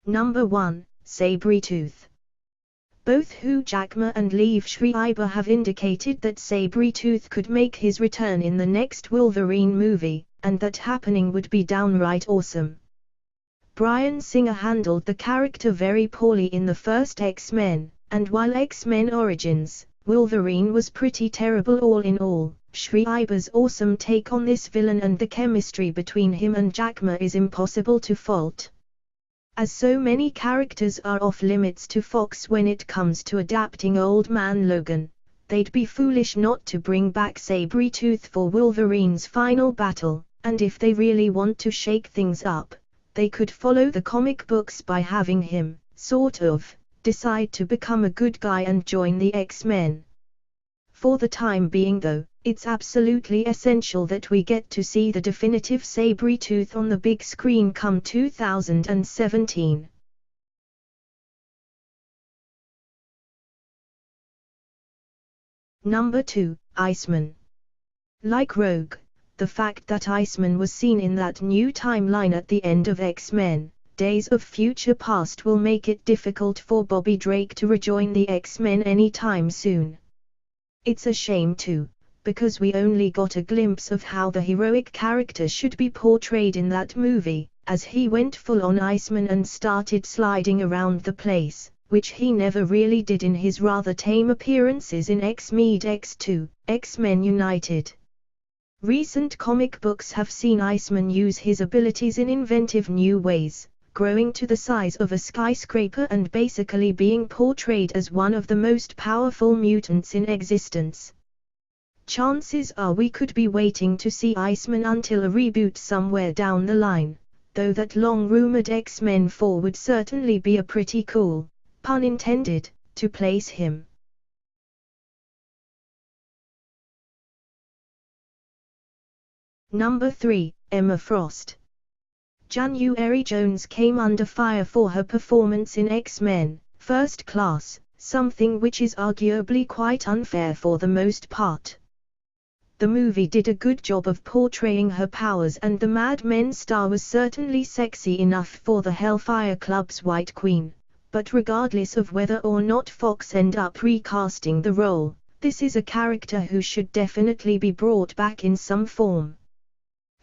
Number 1, Sabretooth. Both Hugh Jackman and Liev Schreiber have indicated that Sabretooth could make his return in the next Wolverine movie, and that happening would be downright awesome. Bryan Singer handled the character very poorly in the first X-Men, and while X-Men Origins, Wolverine was pretty terrible all in all, Schreiber's awesome take on this villain and the chemistry between him and Jackman is impossible to fault. As so many characters are off limits to Fox when it comes to adapting Old Man Logan, they'd be foolish not to bring back Sabretooth for Wolverine's final battle, and if they really want to shake things up, they could follow the comic books by having him, decide to become a good guy and join the X-Men. For the time being though, it's absolutely essential that we get to see the definitive Sabretooth on the big screen come 2017. Number 2, Iceman. Like Rogue, the fact that Iceman was seen in that new timeline at the end of X-Men, Days of Future Past will make it difficult for Bobby Drake to rejoin the X-Men anytime soon. It's a shame too, because we only got a glimpse of how the heroic character should be portrayed in that movie, as he went full-on Iceman and started sliding around the place, which he never really did in his rather tame appearances in X-Men X2, X-Men United. Recent comic books have seen Iceman use his abilities in inventive new ways, growing to the size of a skyscraper and basically being portrayed as one of the most powerful mutants in existence. Chances are we could be waiting to see Iceman until a reboot somewhere down the line, though that long-rumored X-Men 4 would certainly be a pretty cool, pun intended, to place him. Number 3, Emma Frost. January Jones came under fire for her performance in X-Men, First Class, something which is arguably quite unfair for the most part. The movie did a good job of portraying her powers and the Mad Men star was certainly sexy enough for the Hellfire Club's White Queen, but regardless of whether or not Fox end up recasting the role, this is a character who should definitely be brought back in some form.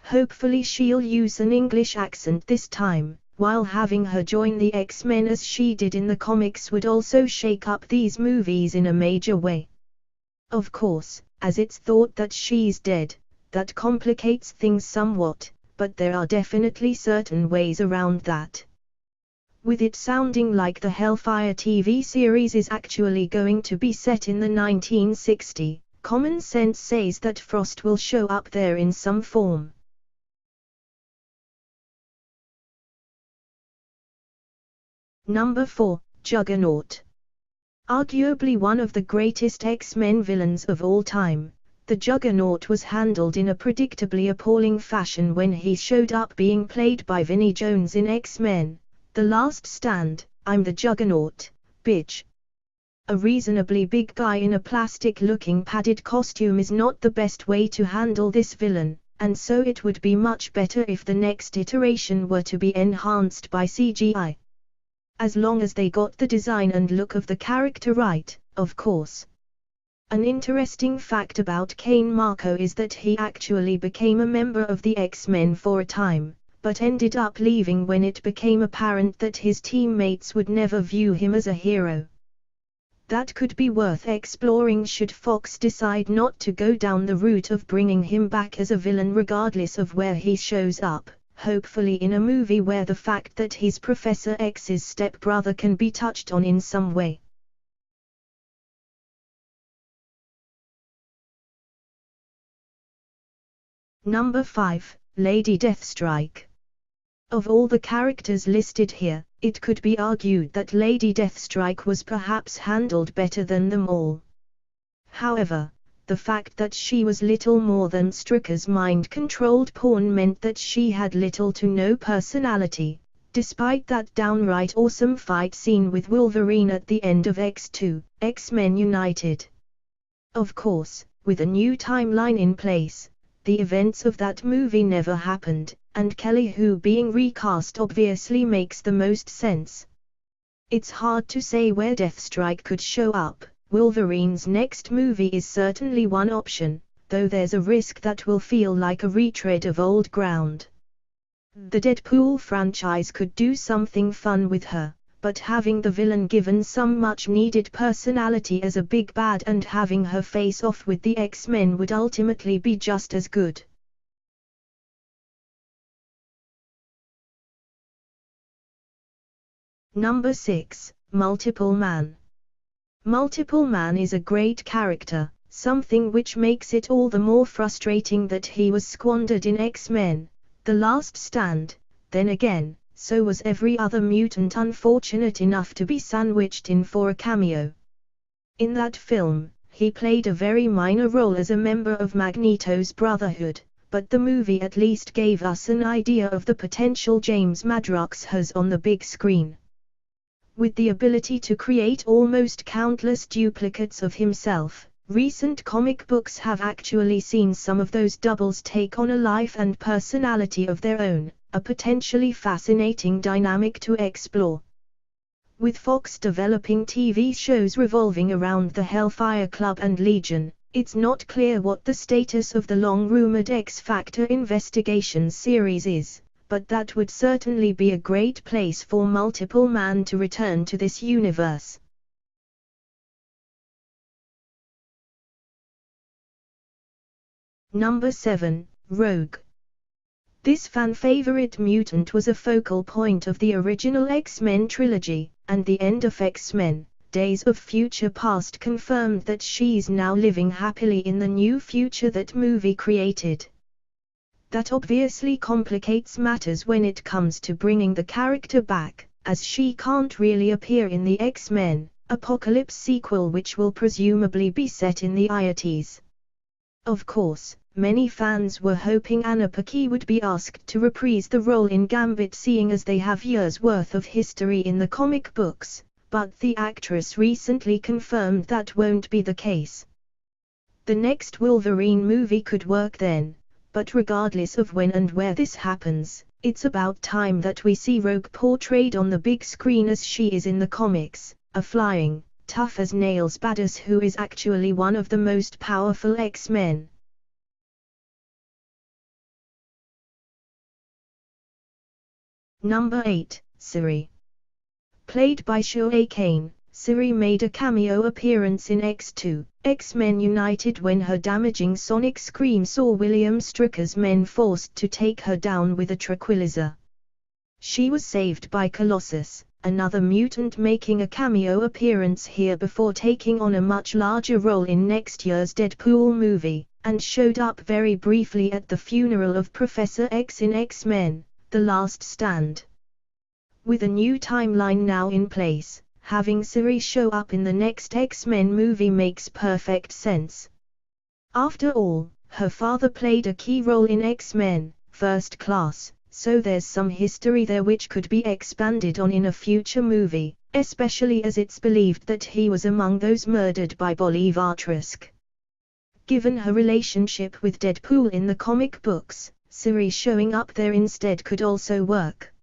Hopefully she'll use an English accent this time, while having her join the X-Men as she did in the comics would also shake up these movies in a major way. Of course, as it's thought that she's dead, that complicates things somewhat, but there are definitely certain ways around that. With it sounding like the Hellfire TV series is actually going to be set in the 1960s, common sense says that Frost will show up there in some form. Number 4, Juggernaut. Arguably one of the greatest X-Men villains of all time, the Juggernaut was handled in a predictably appalling fashion when he showed up being played by Vinnie Jones in X-Men, The Last Stand, I'm the Juggernaut, bitch. A reasonably big guy in a plastic-looking padded costume is not the best way to handle this villain, and so it would be much better if the next iteration were to be enhanced by CGI. As long as they got the design and look of the character right, of course. An interesting fact about Kane Marco is that he actually became a member of the X-Men for a time, but ended up leaving when it became apparent that his teammates would never view him as a hero. That could be worth exploring should Fox decide not to go down the route of bringing him back as a villain regardless of where he shows up. Hopefully in a movie where the fact that he's Professor X's stepbrother can be touched on in some way. Number 5, Lady Deathstrike. Of all the characters listed here, it could be argued that Lady Deathstrike was perhaps handled better than them all. However, the fact that she was little more than Strucker's mind-controlled pawn meant that she had little to no personality, despite that downright awesome fight scene with Wolverine at the end of X2, X-Men United. Of course, with a new timeline in place, the events of that movie never happened, and Kelly Hu being recast obviously makes the most sense. It's hard to say where Deathstrike could show up. Wolverine's next movie is certainly one option, though there's a risk that will feel like a retread of old ground. The Deadpool franchise could do something fun with her, but having the villain given some much-needed personality as a big bad and having her face off with the X-Men would ultimately be just as good. Number 6, Multiple Man. Multiple Man is a great character, something which makes it all the more frustrating that he was squandered in X-Men: The Last Stand. Then again, so was every other mutant unfortunate enough to be sandwiched in for a cameo. In that film, he played a very minor role as a member of Magneto's Brotherhood, but the movie at least gave us an idea of the potential James Madrox has on the big screen. With the ability to create almost countless duplicates of himself, recent comic books have actually seen some of those doubles take on a life and personality of their own, a potentially fascinating dynamic to explore. With Fox developing TV shows revolving around the Hellfire Club and Legion, it's not clear what the status of the long-rumored X-Factor Investigations series is, but that would certainly be a great place for Multiple Man to return to this universe. Number 7, Rogue. This fan-favorite mutant was a focal point of the original X-Men trilogy, and the end of X-Men: Days of Future Past confirmed that she's now living happily in the new future that movie created. That obviously complicates matters when it comes to bringing the character back, as she can't really appear in the X-Men Apocalypse sequel, which will presumably be set in the 80s. Of course, many fans were hoping Anna Paquin would be asked to reprise the role in Gambit, seeing as they have years' worth of history in the comic books, but the actress recently confirmed that won't be the case. The next Wolverine movie could work then, but regardless of when and where this happens, it's about time that we see Rogue portrayed on the big screen as she is in the comics, a flying, tough-as-nails badass who is actually one of the most powerful X-Men. Number 8, Siri. Played by Shuei Kane, Siri made a cameo appearance in X2, X-Men United when her damaging sonic scream saw William Stryker's men forced to take her down with a tranquilizer. She was saved by Colossus, another mutant, making a cameo appearance here before taking on a much larger role in next year's Deadpool movie, and showed up very briefly at the funeral of Professor X in X-Men: The Last Stand. With a new timeline now in place, having Siri show up in the next X-Men movie makes perfect sense. After all, her father played a key role in X-Men: First Class, so there's some history there which could be expanded on in a future movie, especially as it's believed that he was among those murdered by Bolivar Trask. Given her relationship with Deadpool in the comic books, Siri showing up there instead could also work.